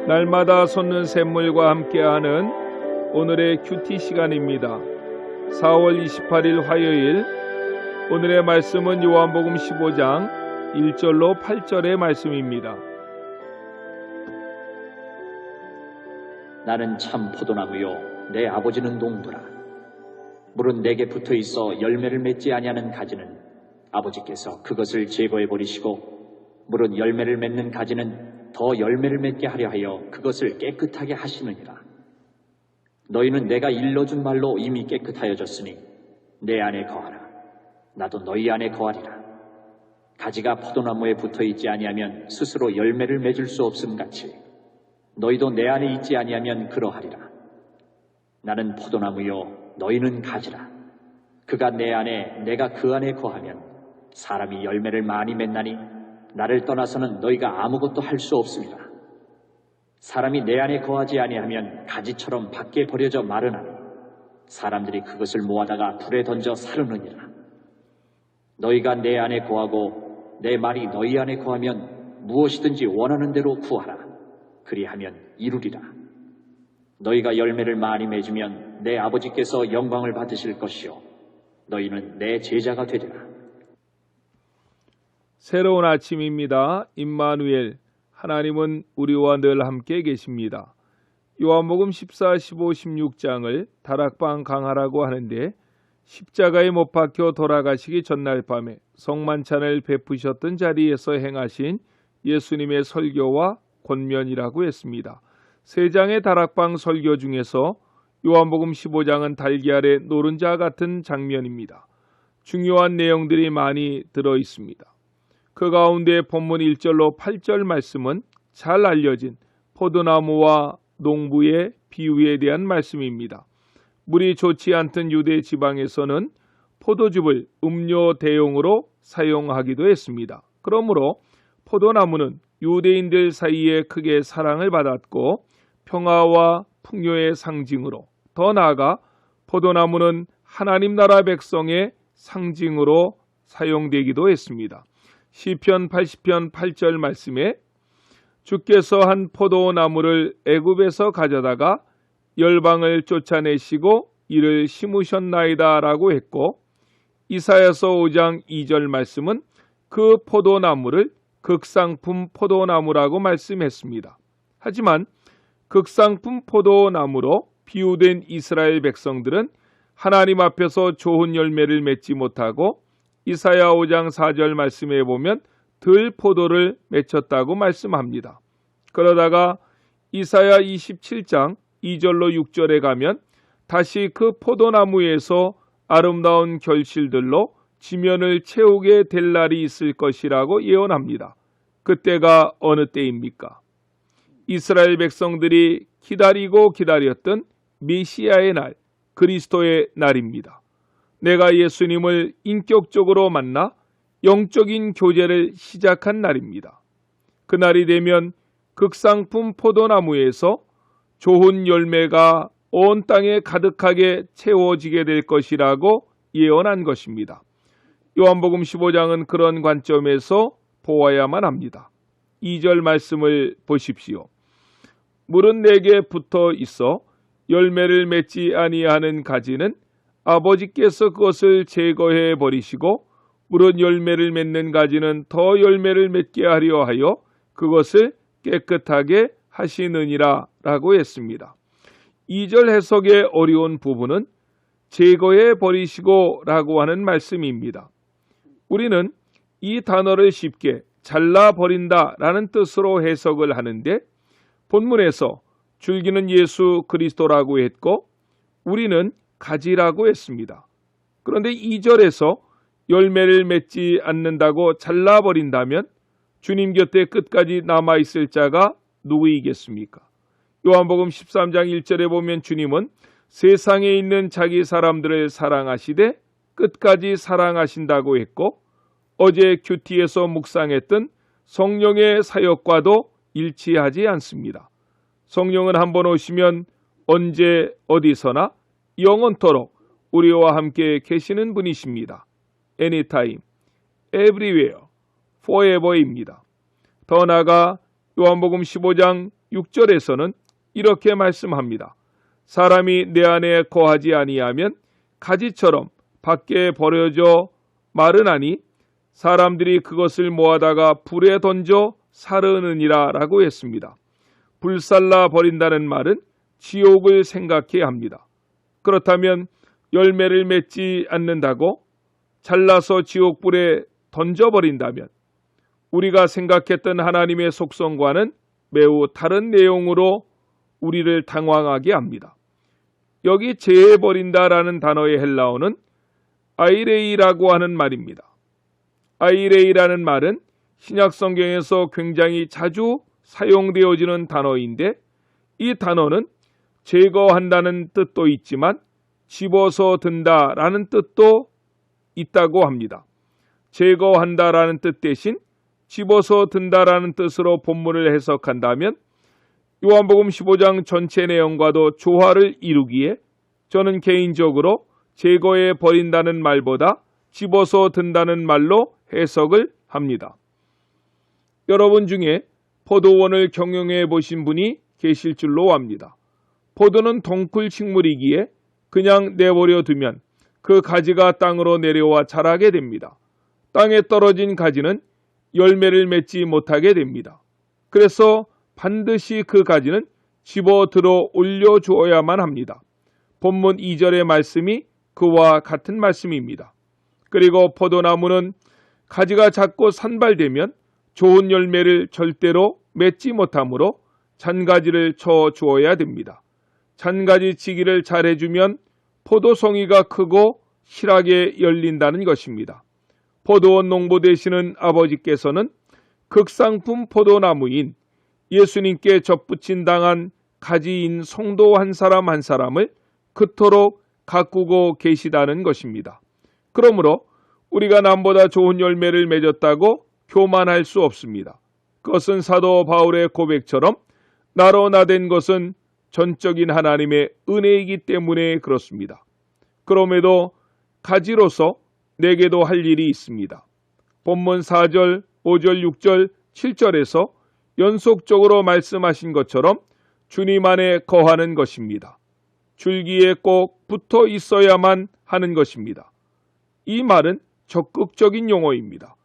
날마다 솟는 샘물과 함께하는 오늘의 큐티 시간입니다. 4월 28일 화요일, 오늘의 말씀은 요한복음 15장 1절로 8절의 말씀입니다. 나는 참 포도나무요 내 아버지는 농부라. 물은 내게 붙어있어 열매를 맺지 아니하는 가지는 아버지께서 그것을 제거해 버리시고, 물은 열매를 맺는 가지는 더 열매를 맺게 하려 하여 그것을 깨끗하게 하시느니라. 너희는 내가 일러준 말로 이미 깨끗하여졌으니 내 안에 거하라. 나도 너희 안에 거하리라. 가지가 포도나무에 붙어있지 아니하면 스스로 열매를 맺을 수 없음 같이 너희도 내 안에 있지 아니하면 그러하리라. 나는 포도나무요 너희는 가지라. 그가 내 안에 내가 그 안에 거하면 사람이 열매를 많이 맺나니 나를 떠나서는 너희가 아무것도 할 수 없습니다. 사람이 내 안에 거하지 아니하면 가지처럼 밖에 버려져 마르나니 사람들이 그것을 모아다가 불에 던져 사르느니라. 너희가 내 안에 거하고 내 말이 너희 안에 거하면 무엇이든지 원하는 대로 구하라. 그리하면 이루리라. 너희가 열매를 많이 맺으면 내 아버지께서 영광을 받으실 것이요 너희는 내 제자가 되리라. 새로운 아침입니다. 임마누엘, 하나님은 우리와 늘 함께 계십니다. 요한복음 14, 15, 16장을 다락방 강하라고 하는데, 십자가에 못 박혀 돌아가시기 전날 밤에 성만찬을 베푸셨던 자리에서 행하신 예수님의 설교와 권면이라고 했습니다. 세 장의 다락방 설교 중에서 요한복음 15장은 달걀의 노른자 같은 장면입니다. 중요한 내용들이 많이 들어 있습니다. 그 가운데 본문 1절로 8절 말씀은 잘 알려진 포도나무와 농부의 비유에 대한 말씀입니다. 물이 좋지 않던 유대 지방에서는 포도즙을 음료 대용으로 사용하기도 했습니다. 그러므로 포도나무는 유대인들 사이에 크게 사랑을 받았고 평화와 풍요의 상징으로, 더 나아가 포도나무는 하나님 나라 백성의 상징으로 사용되기도 했습니다. 시편 80편 8절 말씀에 주께서 한 포도나무를 애굽에서 가져다가 열방을 쫓아내시고 이를 심으셨나이다 라고 했고, 이사야서 5장 2절 말씀은 그 포도나무를 극상품 포도나무라고 말씀했습니다. 하지만 극상품 포도나무로 비유된 이스라엘 백성들은 하나님 앞에서 좋은 열매를 맺지 못하고 이사야 5장 4절 말씀에 보면 들 포도를 맺혔다고 말씀합니다. 그러다가 이사야 27장 2절로 6절에 가면 다시 그 포도나무에서 아름다운 결실들로 지면을 채우게 될 날이 있을 것이라고 예언합니다. 그때가 어느 때입니까? 이스라엘 백성들이 기다리고 기다렸던 메시아의 날, 그리스도의 날입니다. 내가 예수님을 인격적으로 만나 영적인 교제를 시작한 날입니다. 그날이 되면 극상품 포도나무에서 좋은 열매가 온 땅에 가득하게 채워지게 될 것이라고 예언한 것입니다. 요한복음 15장은 그런 관점에서 보아야만 합니다. 2절 말씀을 보십시오. 물은 내게 붙어 있어 열매를 맺지 아니하는 가지는 아버지께서 그것을 제거해 버리시고, 물은 열매를 맺는 가지는 더 열매를 맺게 하려 하여 그것을 깨끗하게 하시느니라 라고 했습니다. 2절 해석의 어려운 부분은 제거해 버리시고 라고 하는 말씀입니다. 우리는 이 단어를 쉽게 잘라버린다 라는 뜻으로 해석을 하는데, 본문에서 줄기는 예수 그리스도라고 했고 우리는 가지라고 했습니다. 그런데 2절에서 열매를 맺지 않는다고 잘라버린다면 주님 곁에 끝까지 남아있을 자가 누구이겠습니까? 요한복음 13장 1절에 보면 주님은 세상에 있는 자기 사람들을 사랑하시되 끝까지 사랑하신다고 했고, 어제 큐티에서 묵상했던 성령의 사역과도 일치하지 않습니다. 성령은 한번 오시면 언제 어디서나 영원토록 우리와 함께 계시는 분이십니다. Anytime, everywhere, forever입니다. 더 나아가 요한복음 15장 6절에서는 이렇게 말씀합니다. 사람이 내 안에 거하지 아니하면 가지처럼 밖에 버려져 마르나니 사람들이 그것을 모아다가 불에 던져 사르느니라 라고 했습니다. 불살라 버린다는 말은 지옥을 생각해야 합니다. 그렇다면 열매를 맺지 않는다고 잘라서 지옥불에 던져버린다면 우리가 생각했던 하나님의 속성과는 매우 다른 내용으로 우리를 당황하게 합니다. 여기 제해버린다라는 단어의 헬라어는 아이레이라고 하는 말입니다. 아이레이라는 말은 신약 성경에서 굉장히 자주 사용되어지는 단어인데 이 단어는 제거한다는 뜻도 있지만 집어서 든다라는 뜻도 있다고 합니다. 제거한다라는 뜻 대신 집어서 든다라는 뜻으로 본문을 해석한다면 요한복음 15장 전체 내용과도 조화를 이루기에 저는 개인적으로 제거해 버린다는 말보다 집어서 든다는 말로 해석을 합니다. 여러분 중에 포도원을 경영해 보신 분이 계실 줄로 압니다. 포도는 덩쿨 식물이기에 그냥 내버려 두면 그 가지가 땅으로 내려와 자라게 됩니다. 땅에 떨어진 가지는 열매를 맺지 못하게 됩니다. 그래서 반드시 그 가지는 집어 들어 올려주어야만 합니다. 본문 2절의 말씀이 그와 같은 말씀입니다. 그리고 포도나무는 가지가 작고 산발되면 좋은 열매를 절대로 맺지 못하므로 잔가지를 쳐 주어야 됩니다. 잔가지 치기를 잘해주면 포도송이가 크고 실하게 열린다는 것입니다. 포도원 농부 되시는 아버지께서는 극상품 포도나무인 예수님께 접붙임 당한 가지인 성도 한 사람 한 사람을 그토록 가꾸고 계시다는 것입니다. 그러므로 우리가 남보다 좋은 열매를 맺었다고 교만할 수 없습니다. 그것은 사도 바울의 고백처럼 나로 나된 것은 전적인 하나님의 은혜이기 때문에 그렇습니다. 그럼에도 가지로서 내게도 할 일이 있습니다. 본문 4절, 5절, 6절, 7절에서 연속적으로 말씀하신 것처럼 주님 안에 거하는 것입니다. 줄기에 꼭 붙어 있어야만 하는 것입니다. 이 말은 적극적인 용어입니다.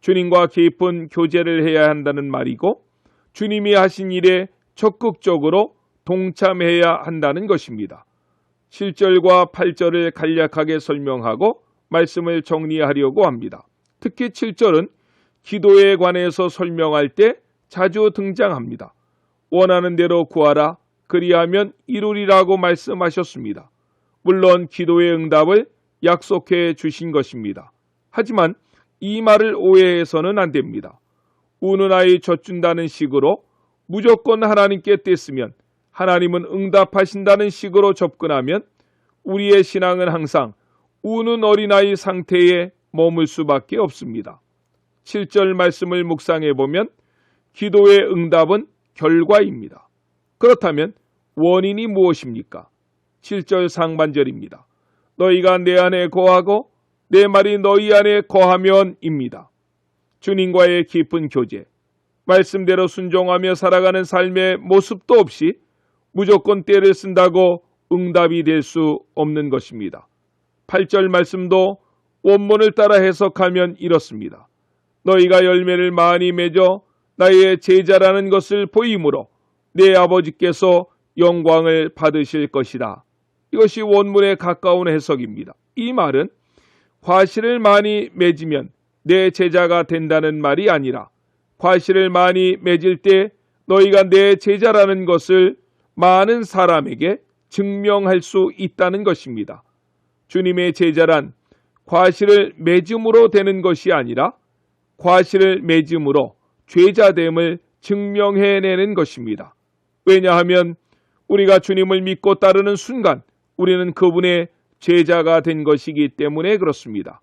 주님과 깊은 교제를 해야 한다는 말이고 주님이 하신 일에 적극적으로 동참해야 한다는 것입니다. 7절과 8절을 간략하게 설명하고 말씀을 정리하려고 합니다. 특히 7절은 기도에 관해서 설명할 때 자주 등장합니다. 원하는 대로 구하라 그리하면 이루리라고 말씀하셨습니다. 물론 기도의 응답을 약속해 주신 것입니다. 하지만 이 말을 오해해서는 안 됩니다. 우는 아이 젖준다는 식으로 무조건 하나님께 뗐으면 하나님은 응답하신다는 식으로 접근하면 우리의 신앙은 항상 우는 어린아이 상태에 머물 수밖에 없습니다. 7절 말씀을 묵상해 보면 기도의 응답은 결과입니다. 그렇다면 원인이 무엇입니까? 7절 상반절입니다. 너희가 내 안에 거하고 내 말이 너희 안에 거하면입니다. 주님과의 깊은 교제, 말씀대로 순종하며 살아가는 삶의 모습도 없이 무조건 때를 쓴다고 응답이 될 수 없는 것입니다. 8절 말씀도 원문을 따라 해석하면 이렇습니다. 너희가 열매를 많이 맺어 나의 제자라는 것을 보이므로 내 아버지께서 영광을 받으실 것이다. 이것이 원문에 가까운 해석입니다. 이 말은 과실을 많이 맺으면 내 제자가 된다는 말이 아니라 과실을 많이 맺을 때 너희가 내 제자라는 것을 많은 사람에게 증명할 수 있다는 것입니다. 주님의 제자란 과실을 맺음으로 되는 것이 아니라 과실을 맺음으로 죄자됨을 증명해내는 것입니다. 왜냐하면 우리가 주님을 믿고 따르는 순간 우리는 그분의 제자가 된 것이기 때문에 그렇습니다.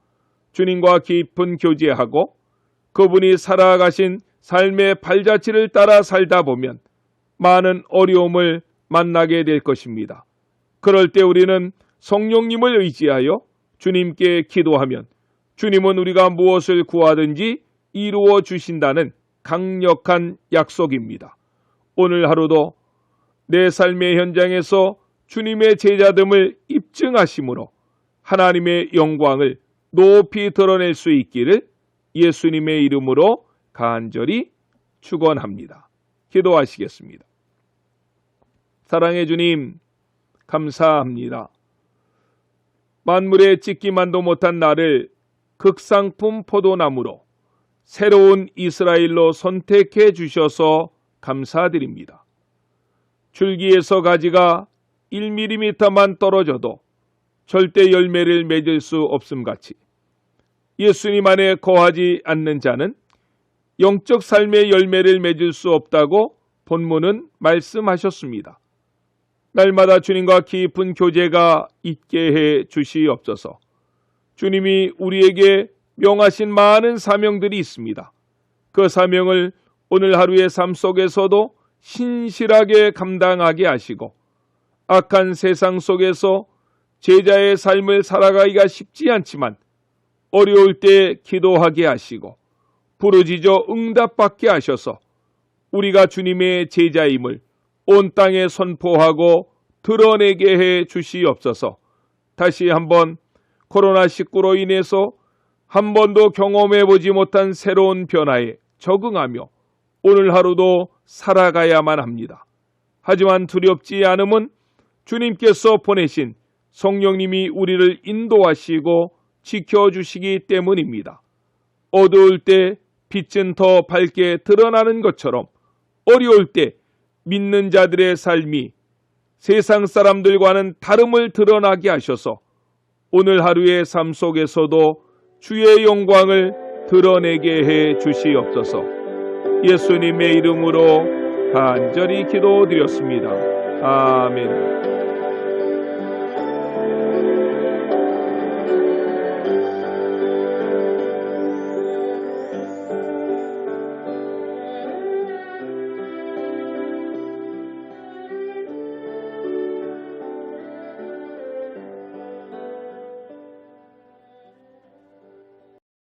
주님과 깊은 교제하고 그분이 살아가신 삶의 발자취를 따라 살다 보면 많은 어려움을 만나게 될 것입니다. 그럴 때 우리는 성령님을 의지하여 주님께 기도하면 주님은 우리가 무엇을 구하든지 이루어 주신다는 강력한 약속입니다. 오늘 하루도 내 삶의 현장에서 주님의 제자됨을 입증하심으로 하나님의 영광을 높이 드러낼 수 있기를 예수님의 이름으로 간절히 축원합니다. 기도하시겠습니다. 사랑의 주님, 감사합니다. 만물에 찍기만도 못한 나를 극상품 포도나무로 새로운 이스라엘로 선택해 주셔서 감사드립니다. 줄기에서 가지가 1mm만 떨어져도 절대 열매를 맺을 수 없음같이 예수님 안에 거하지 않는 자는 영적 삶의 열매를 맺을 수 없다고 본문은 말씀하셨습니다. 날마다 주님과 깊은 교제가 있게 해 주시옵소서. 주님이 우리에게 명하신 많은 사명들이 있습니다. 그 사명을 오늘 하루의 삶 속에서도 신실하게 감당하게 하시고 악한 세상 속에서 제자의 삶을 살아가기가 쉽지 않지만 어려울 때 기도하게 하시고 부르짖어 응답받게 하셔서 우리가 주님의 제자임을 온 땅에 선포하고 드러내게 해 주시옵소서. 다시 한번 코로나19로 인해서 한 번도 경험해보지 못한 새로운 변화에 적응하며 오늘 하루도 살아가야만 합니다. 하지만 두렵지 않음은 주님께서 보내신 성령님이 우리를 인도하시고 지켜주시기 때문입니다. 어두울 때 빛은 더 밝게 드러나는 것처럼 어려울 때 믿는 자들의 삶이 세상 사람들과는 다름을 드러나게 하셔서 오늘 하루의 삶 속에서도 주의 영광을 드러내게 해 주시옵소서. 예수님의 이름으로 간절히 기도드렸습니다. 아멘.